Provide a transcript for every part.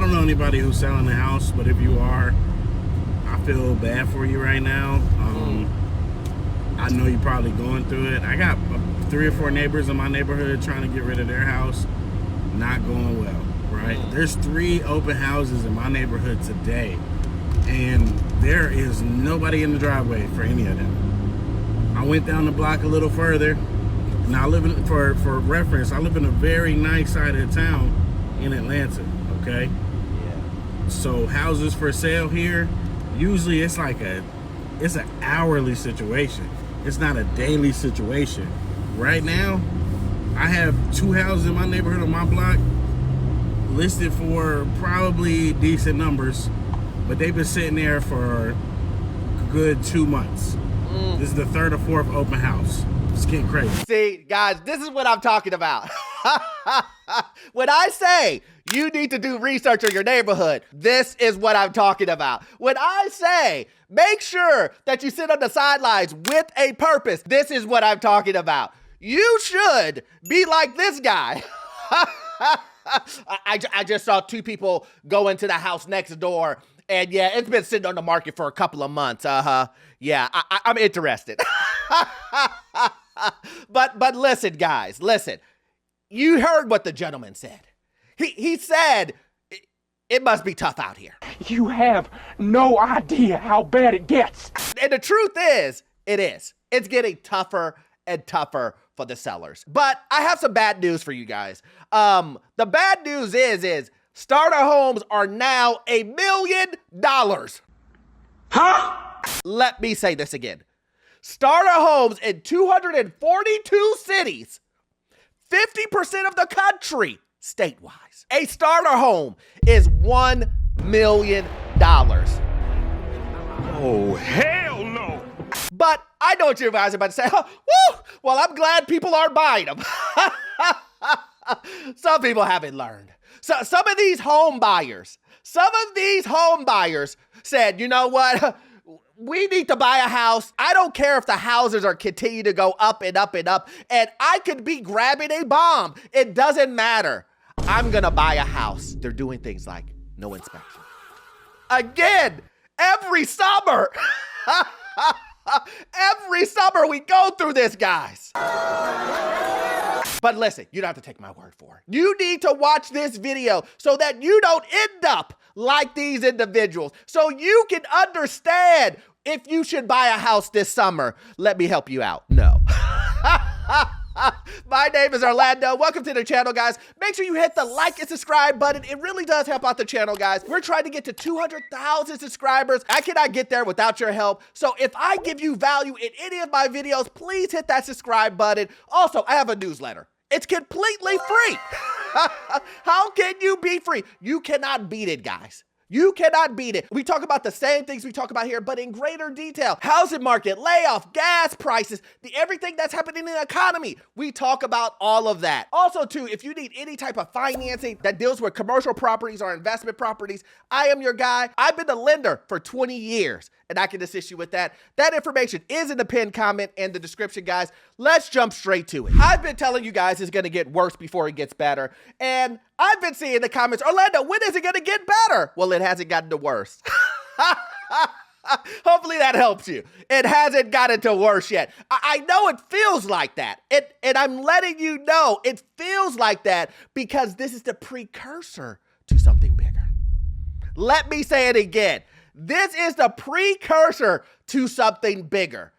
don't know anybody who's selling a house, but if you are, I feel bad for you right now. I know you're probably going through it. I got 3 or 4 neighbors in my neighborhood trying to get rid of their house. Not going well, right? There's 3 open houses in my neighborhood today, and there is nobody in the driveway for any of them. I went down the block a little further. Now, for reference, I live in a very nice side of the town in Atlanta, okay? Yeah. So houses for sale here, usually it's an hourly situation. It's not a daily situation. Right now, I have 2 houses in my neighborhood on my block listed for probably decent numbers, but they've been sitting there for a good 2 months. This is the 3rd or 4th open house. It's getting crazy. See, guys, this is what I'm talking about. When I say you need to do research on your neighborhood, this is what I'm talking about. When I say make sure that you sit on the sidelines with a purpose, this is what I'm talking about. You should be like this guy. I just saw 2 people go into the house next door, and yeah, it's been sitting on the market for a couple of months. Yeah, I'm interested. But listen, guys, listen. You heard what the gentleman said. He said it must be tough out here. You have no idea how bad it gets. And the truth is, it is. It's getting tougher and tougher for the sellers. But I have some bad news for you guys. The bad news is starter homes are now $1 million. Huh? Let me say this again. Starter homes in 242 cities, 50% of the country, statewide. A starter home is $1 million. Oh, hell no. But I know what you guys are about to say. Oh, woo, well, I'm glad people aren't buying them. Some people haven't learned. So some of these home buyers said, you know what? We need to buy a house. I don't care if the houses are continue to go up and up and up, and I could be grabbing a bomb. It doesn't matter. I'm gonna buy a house. They're doing things like no inspection. Again, every summer. Every summer we go through this, guys. But listen, you don't have to take my word for it. You need to watch this video so that you don't end up like these individuals, so you can understand if you should buy a house this summer. Let me help you out. No. My name is Orlando. Welcome to the channel, guys. Make sure you hit the like and subscribe button. It really does help out the channel, guys. We're trying to get to 200,000 subscribers. I cannot get there without your help. So if I give you value in any of my videos, please hit that subscribe button. Also, I have a newsletter. It's completely free. How can you be free? You cannot beat it, guys. You cannot beat it. We talk about the same things we talk about here, but in greater detail. Housing market, layoff, gas prices, everything that's happening in the economy. We talk about all of that. Also, too, if you need any type of financing that deals with commercial properties or investment properties, I am your guy. I've been a lender for 20 years, and I can assist you with that. That information is in the pinned comment and the description, guys. Let's jump straight to it. I've been telling you guys it's gonna get worse before it gets better, and I've been seeing in the comments, Orlando, when is it gonna get better? Well, it hasn't gotten to worse. Hopefully that helps you. It hasn't gotten to worse yet. I know it feels like that, and I'm letting you know it feels like that because this is the precursor to something bigger. Let me say it again. This is the precursor to something bigger.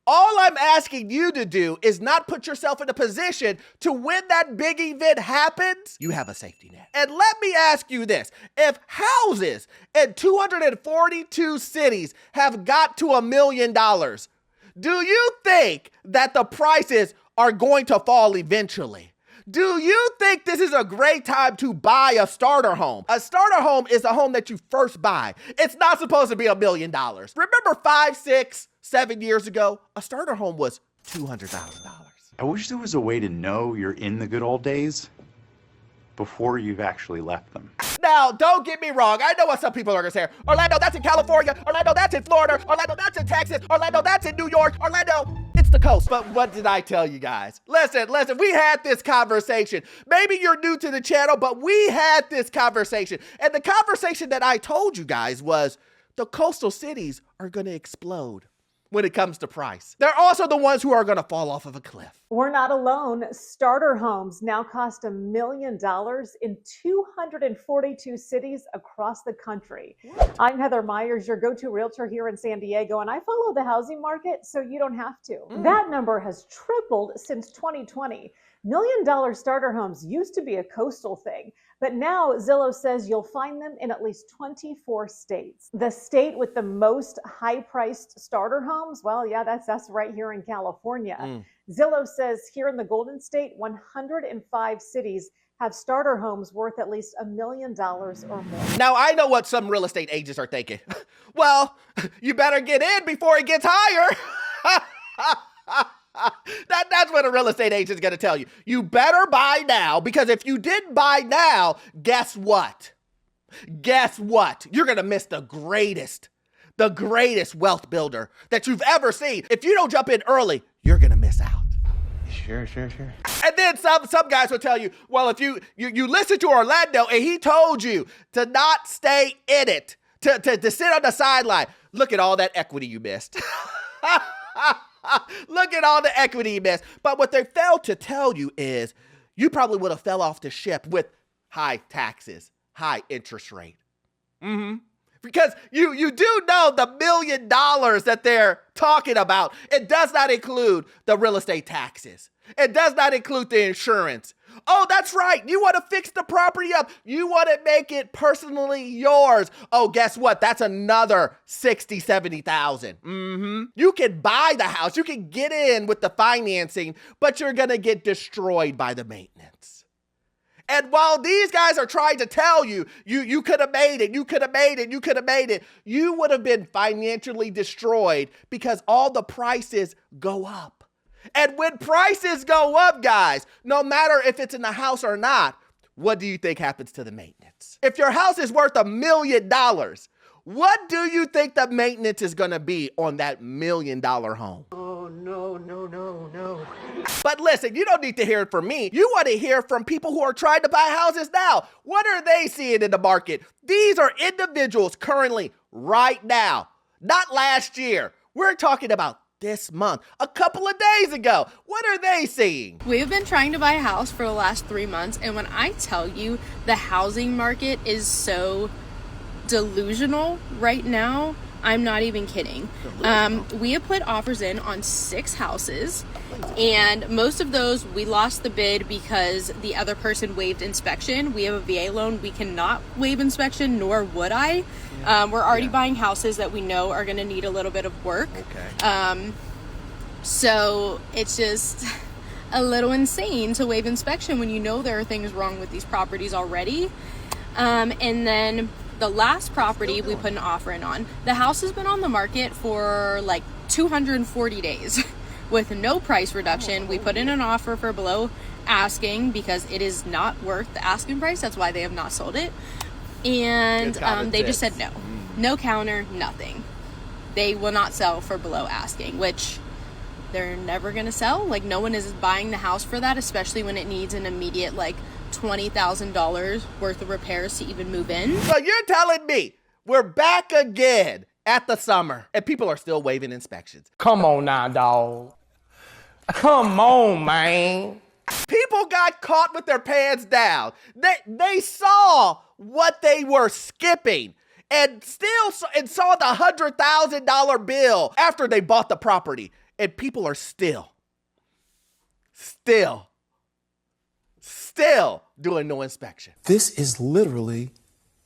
All I'm asking you to do is not put yourself in a position to when that big event happens, you have a safety net. And let me ask you this. If houses in 242 cities have got to $1 million, do you think that the prices are going to fall eventually? Do you think this is a great time to buy a starter home? A starter home is a home that you first buy. It's not supposed to be $1 million. Remember 5, 6, 7 years ago, a starter home was $200,000. I wish there was a way to know you're in the good old days before you've actually left them. Now, don't get me wrong. I know what some people are gonna say. Orlando, that's in California. Orlando, that's in Florida. Orlando, that's in Texas. Orlando, that's in New York. Orlando, it's the coast. But what did I tell you guys? Listen, we had this conversation. Maybe you're new to the channel, but we had this conversation. And the conversation that I told you guys was the coastal cities are going to explode when it comes to price. They're also the ones who are going to fall off of a cliff. We're not alone. Starter homes now cost $1 million in 242 cities across the country. What? I'm Heather Myers, your go-to realtor here in San Diego, and I follow the housing market so you don't have to. That number has tripled since 2020. $1 million starter homes used to be a coastal thing, but now Zillow says you'll find them in at least 24 states. The state with the most high-priced starter homes, well, yeah, that's us right here in California. Zillow says here in the Golden State, 105 cities have starter homes worth at least $1 million or more. Now, I know what some real estate agents are thinking. Well, you better get in before it gets higher. That's what a real estate agent is going to tell you. You better buy now, because if you didn't buy now, guess what? Guess what? You're going to miss the greatest wealth builder that you've ever seen. If you don't jump in early, you're going to miss out. Sure. And then some guys will tell you, well, if you listen to Orlando and he told you to not stay in it, to sit on the sideline, look at all that equity you missed. Look at all the equity you missed. But what they failed to tell you is you probably would have fell off the ship with high taxes, high interest rate. Because you do know the $1 million that they're talking about. It does not include the real estate taxes. It does not include the insurance. Oh, that's right. You want to fix the property up. You want to make it personally yours. Oh, guess what? That's another $60,000, $70,000. You can buy the house. You can get in with the financing, but you're going to get destroyed by the maintenance. And while these guys are trying to tell you, you could have made it, you could have made it, you could have made it, you would have been financially destroyed because all the prices go up. And when prices go up, guys, no matter if it's in the house or not, what do you think happens to the maintenance? If your house is worth $1 million, what do you think the maintenance is going to be on that $1 million home? Oh, no. But listen, you don't need to hear it from me. You want to hear from people who are trying to buy houses now. What are they seeing in the market? These are individuals currently, right now, not last year. We're talking about this month, a couple of days ago. What are they seeing? We've been trying to buy a house for the last 3 months, and when I tell you the housing market is so delusional right now, I'm not even kidding. We have put offers in on 6 houses, and most of those we lost the bid because the other person waived inspection. We have a VA loan. We cannot waive inspection, nor would I. We're already buying houses that we know are going to need a little bit of work. So it's just a little insane to waive inspection when you know there are things wrong with these properties already. And then the last property we put an offer in on, the house has been on the market for like 240 days with no price reduction. We put in an offer for below asking because it is not worth the asking price. That's why they have not sold it. And they just said no. No counter, nothing. They will not sell for below asking, which they're never going to sell. Like, no one is buying the house for that, especially when it needs an immediate, like, $20,000 worth of repairs to even move in. So you're telling me we're back again at the summer and people are still waiving inspections? Come on now, dog. Come on, man. People got caught with their pants down. They saw what they were skipping and saw the $100,000 bill after they bought the property. And people are still doing no inspection. This is literally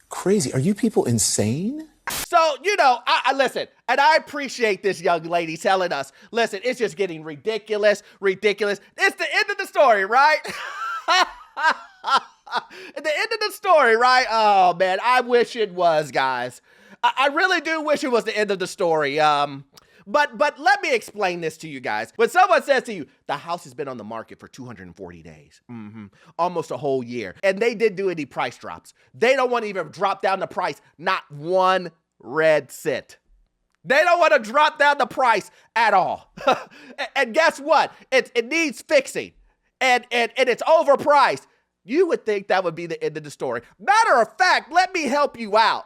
crazy. Are you people insane? So, you know, I listen, and I appreciate this young lady telling us, listen, it's just getting ridiculous. It's the end of the story, right? At the end of the story, right? Oh, man, I wish it was, guys. I really do wish it was the end of the story. But let me explain this to you guys. When someone says to you, the house has been on the market for 240 days, almost a whole year, and they didn't do any price drops. They don't want to even drop down the price, not one red cent. They don't want to drop down the price at all. And guess what? It needs fixing. And it's overpriced. You would think that would be the end of the story. Matter of fact, let me help you out.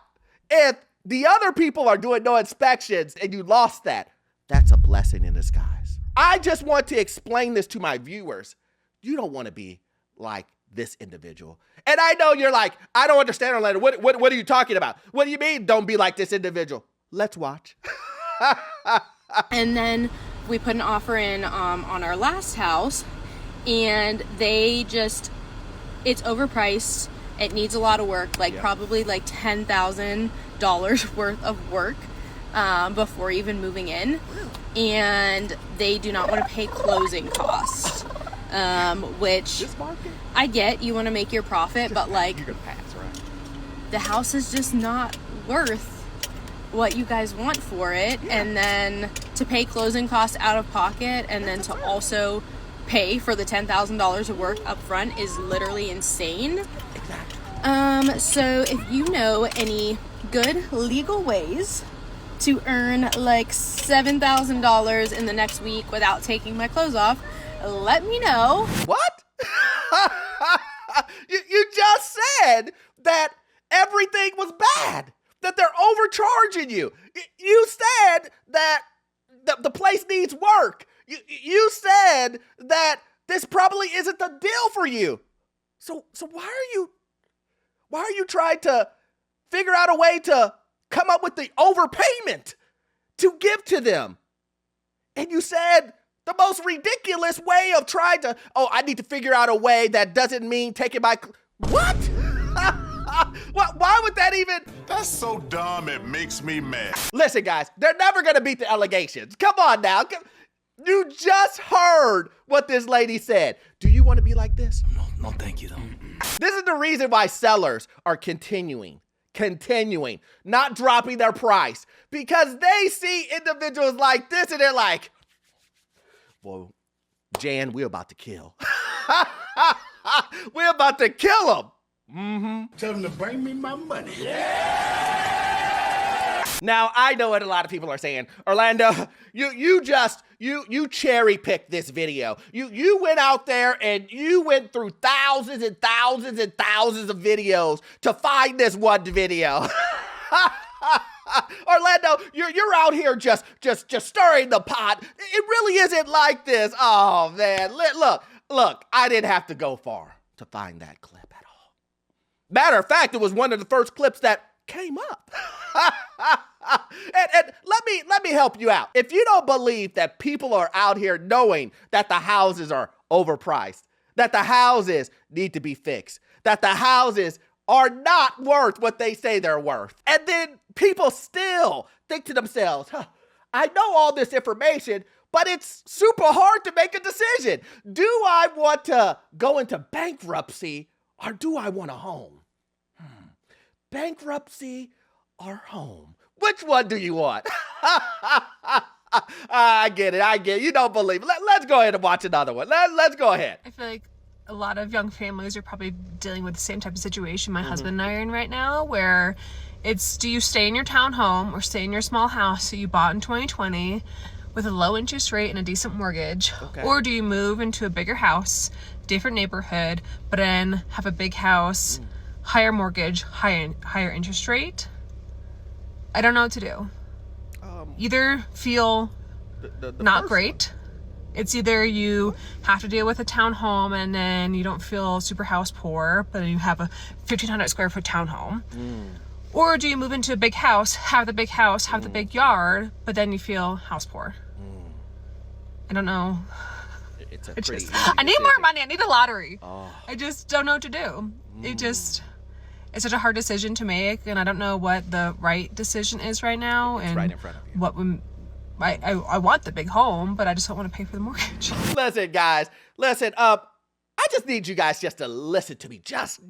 If the other people are doing no inspections and you lost that, that's a blessing in disguise. I just want to explain this to my viewers. You don't want to be like this individual. And I know you're like, I don't understand, Orlando. What are you talking about? What do you mean don't be like this individual? Let's watch. And then we put an offer in on our last house, and they just, it's overpriced. It needs a lot of work, probably like $10,000 worth of work before even moving in. And they do not want to pay closing costs, which I get. You want to make your profit, but the house is just not worth what you guys want for it. And then to pay closing costs out of pocket, and then to also pay for the $10,000 of work up front is literally insane. So if you know any good legal ways to earn like $7,000 in the next week without taking my clothes off, let me know. What? You just said that everything was bad, that they're overcharging you. You said that the place needs work. You said that this probably isn't the deal for you. So why are you trying to figure out a way to come up with the overpayment to give to them? And you said the most ridiculous way of trying to, I need to figure out a way that doesn't mean taking my, what? Why would that even? That's so dumb, it makes me mad. Listen, guys, they're never going to beat the allegations. Come on now. You just heard what this lady said. Do you want to be like this? No, thank you, though. This is the reason why sellers are continuing, not dropping their price, because they see individuals like this and they're like, well, Jan, we're about to kill. We're about to kill him. Tell them to bring me my money. Now, I know what a lot of people are saying. Orlando, you cherry picked this video. You went out there and you went through thousands and thousands and thousands of videos to find this one video. Orlando, you're out here just stirring the pot. It really isn't like this. Oh man, look, I didn't have to go far to find that clip at all. Matter of fact, it was one of the first clips that came up. and let me help you out. If you don't believe that people are out here knowing that the houses are overpriced, that the houses need to be fixed, that the houses are not worth what they say they're worth, and then people still think to themselves, I know all this information, but it's super hard to make a decision. Do I want to go into bankruptcy or do I want a home? Bankruptcy or home? Which one do you want? I get it. You don't believe it. Let's go ahead and watch another one. Let's go ahead. I feel like a lot of young families are probably dealing with the same type of situation my husband and I are in right now, where it's, do you stay in your townhome or stay in your small house that you bought in 2020 with a low interest rate and a decent mortgage, or do you move into a bigger house, different neighborhood, but then have a big house, higher mortgage, higher interest rate? I don't know what to do. Either feel not great. It's either you have to deal with a townhome and then you don't feel super house poor, but then you have a 1,500 square foot townhome. Or do you move into a big house, have the big house, have the big yard, but then you feel house poor? I don't know. I need more money. I need a lottery. I just don't know what to do. It's such a hard decision to make, and I don't know what the right decision is right now. It's right in front of you. What would I want the big home, but I just don't want to pay for the mortgage. Listen, guys. I just need you guys just to listen to me just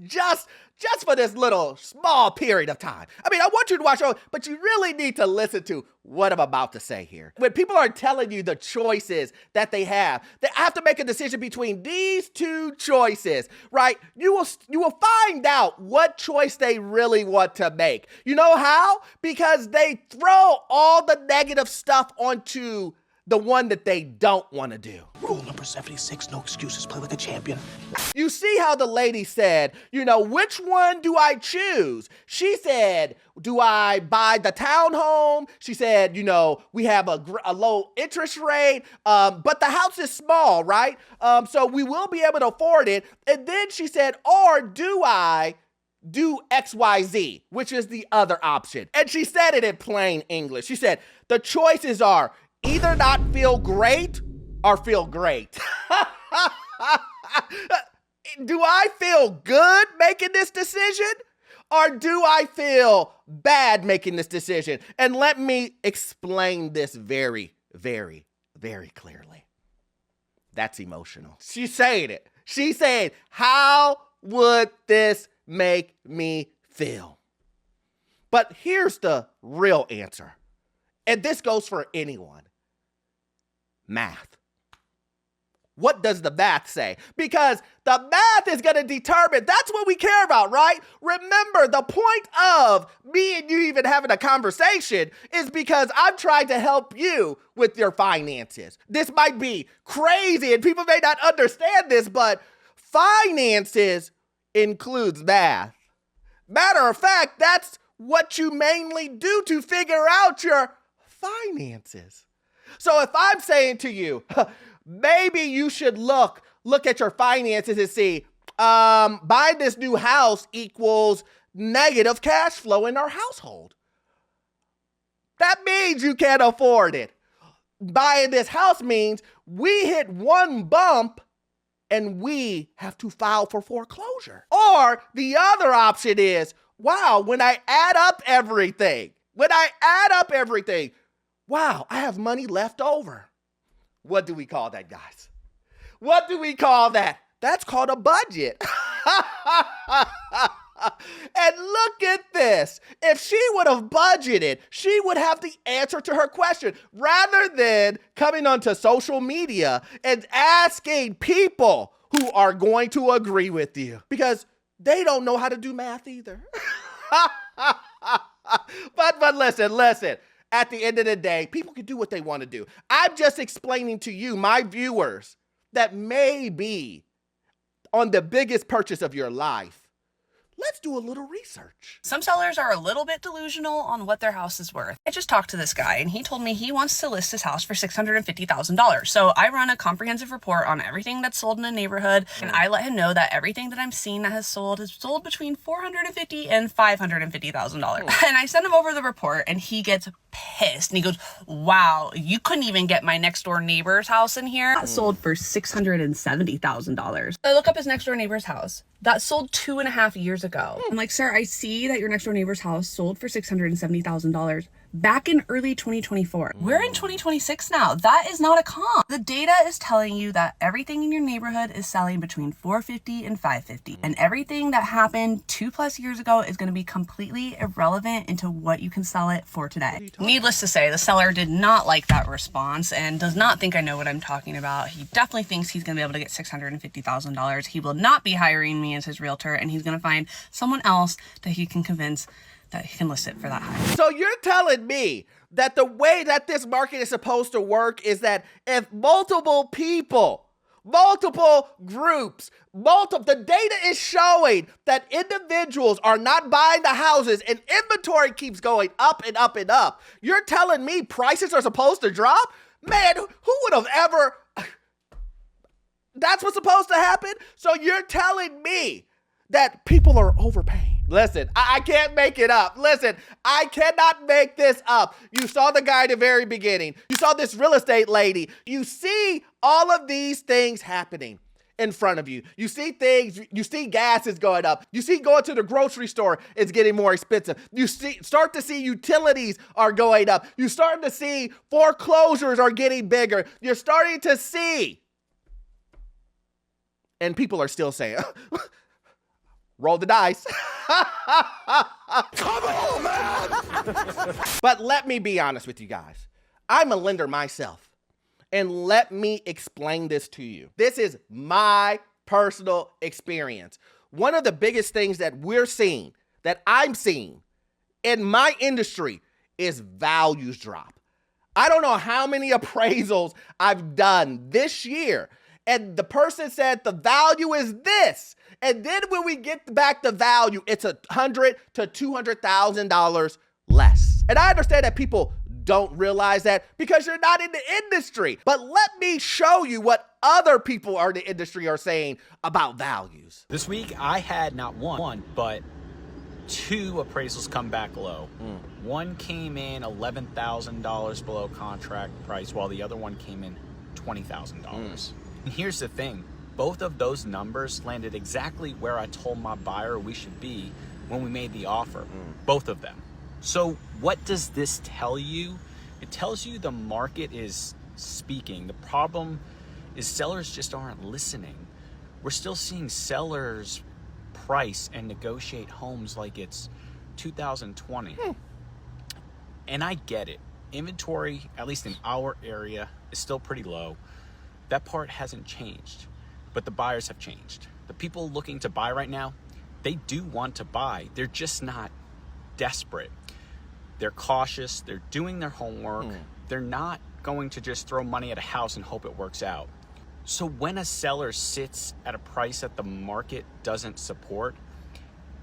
for this little small period of time. I mean, I want you to watch, but you really need to listen to what I'm about to say here. When people are telling you the choices that they have to make a decision between these two choices, right? You will find out what choice they really want to make. You know how? Because they throw all the negative stuff onto the one that they don't want to do. Rule number 76, no excuses, play like a champion. You see how the lady said, which one do I choose? She said, do I buy the townhome? She said, we have a low interest rate, but the house is small, right? So we will be able to afford it. And then she said, or do I do XYZ, which is the other option? And she said it in plain English. She said, the choices are either not feel great or feel great. Do I feel good making this decision or do I feel bad making this decision? And let me explain this very, very, very clearly. That's emotional. She's saying it. She's saying, how would this make me feel? But here's the real answer. And this goes for anyone. Math. What does the math say? Because the math is going to determine, that's what we care about, right? Remember, the point of me and you even having a conversation is because I'm trying to help you with your finances. This might be crazy and people may not understand this, but finances includes math. Matter of fact, that's what you mainly do to figure out your finances. So if I'm saying to you, maybe you should look at your finances and see, buying this new house equals negative cash flow in our household. That means you can't afford it. Buying this house means we hit one bump and we have to file for foreclosure. Or the other option is, wow, when I add up everything, wow, I have money left over. What do we call that, guys? What do we call that? That's called a budget. And look at this. If she would have budgeted, she would have the answer to her question rather than coming onto social media and asking people who are going to agree with you because they don't know how to do math either. But listen. At the end of the day, people can do what they want to do. I'm just explaining to you, my viewers, that may be on the biggest purchase of your life. Let's do a little research. Some sellers are a little bit delusional on what their house is worth. I just talked to this guy and he told me he wants to list his house for $650,000. So I run a comprehensive report on everything that's sold in the neighborhood and I let him know that everything that I'm seeing that has sold between $450,000 and $550,000. And I sent him over the report and he gets pissed and he goes, wow, you couldn't even get my next door neighbor's house in here. That sold for $670,000. I look up his next door neighbor's house. That sold 2.5 years ago. I'm like, sir, I see that your next door neighbor's house sold for $670,000 back in early 2024. We're in 2026 now. That is not a comp. The data is telling you that everything in your neighborhood is selling between $450,000 and $550,000. And everything that happened 2+ years ago is going to be completely irrelevant into what you can sell it for today. Needless to say, the seller did not like that response and does not think I know what I'm talking about. He definitely thinks he's going to be able to get $650,000. He will not be hiring me as his realtor and he's going to find someone else that he can convince that he can list it for that high. So you're telling me that the way that this market is supposed to work is that if multiple people, multiple groups, the data is showing that individuals are not buying the houses and inventory keeps going up and up and up. You're telling me prices are supposed to drop? Man, who would have ever... That's what's supposed to happen? So you're telling me that people are overpaying. Listen, I can't make it up. Listen, I cannot make this up. You saw the guy at the very beginning. You saw this real estate lady. You see all of these things happening in front of you. You see things, you see gas is going up. You see going to the grocery store, it's getting more expensive. You start to see utilities are going up. You start to see foreclosures are getting bigger. You're starting to see And people are still saying, roll the dice. Come on, man! But let me be honest with you guys. I'm a lender myself. And let me explain this to you. This is my personal experience. One of the biggest things that we're seeing, that I'm seeing in my industry, is values drop. I don't know how many appraisals I've done this year, and the person said the value is this. And then when we get back the value, it's $100,000 to $200,000 less. And I understand that people don't realize that because you're not in the industry. But let me show you what other people in the industry are saying about values. This week, I had not one, but 2 appraisals come back low. One came in $11,000 below contract price, while the other one came in $20,000. And here's the thing. Both of those numbers landed exactly where I told my buyer we should be when we made the offer. Both of them. So what does this tell you? It tells you the market is speaking. The problem is sellers just aren't listening. We're still seeing sellers price and negotiate homes like it's 2020. And I get it. Inventory, at least in our area, is still pretty low. That part hasn't changed, but the buyers have changed. The people looking to buy right now, they do want to buy. They're just not desperate. They're cautious. They're doing their homework. They're not going to just throw money at a house and hope it works out. So when a seller sits at a price that the market doesn't support,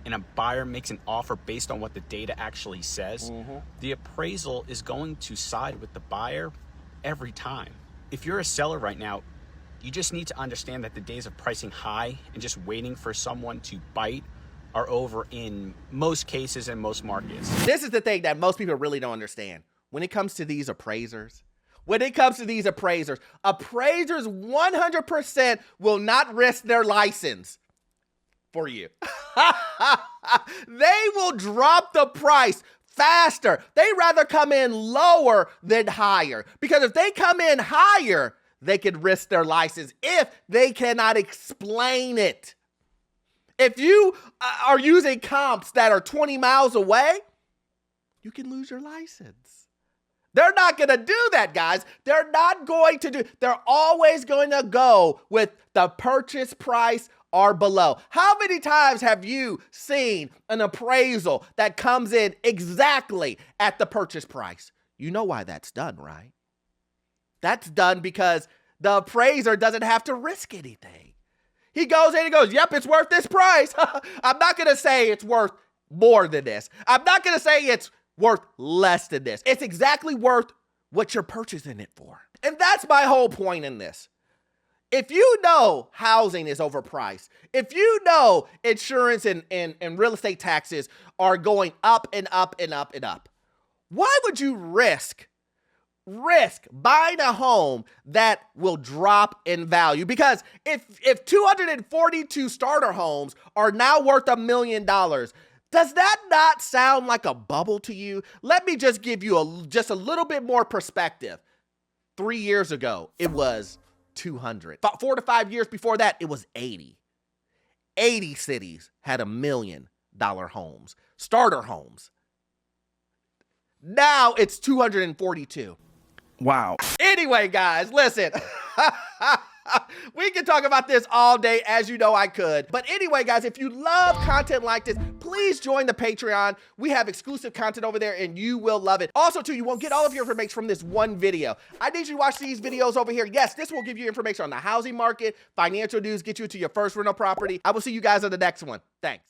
and a buyer makes an offer based on what the data actually says, the appraisal is going to side with the buyer every time. If you're a seller right now, you just need to understand that the days of pricing high and just waiting for someone to bite are over in most cases and most markets. This is the thing that most people really don't understand. When it comes to these appraisers, appraisers 100% will not risk their license for you. They will drop the price faster. They rather come in lower than higher, because if they come in higher, they could risk their license if they cannot explain it. If you are using comps that are 20 miles away, you can lose your license. They're not going to do that, guys. They're not going to do. They're always going to go with the purchase price or below. How many times have you seen an appraisal that comes in exactly at the purchase price? You know why that's done, right? That's done because the appraiser doesn't have to risk anything. He goes in and goes, yep, it's worth this price. I'm not going to say it's worth more than this. I'm not going to say it's worth less than this. It's exactly worth what you're purchasing it for. And that's my whole point in this. If you know housing is overpriced, if you know insurance and real estate taxes are going up and up and up and up, why would you risk buying a home that will drop in value? Because if 242 starter homes are now worth $1 million, does that not sound like a bubble to you? Let me just give you just a little bit more perspective. 3 years ago, it was 200. 4 to 5 years before that, it was 80. 80 cities had $1 million homes, starter homes. Now it's 242. Wow. Anyway, guys, listen. We can talk about this all day, as you know I could. But anyway, guys, if you love content like this, please join the Patreon. We have exclusive content over there, and you will love it. Also, too, you won't get all of your information from this one video. I need you to watch these videos over here. Yes, this will give you information on the housing market, financial news, get you to your first rental property. I will see you guys on the next one. Thanks.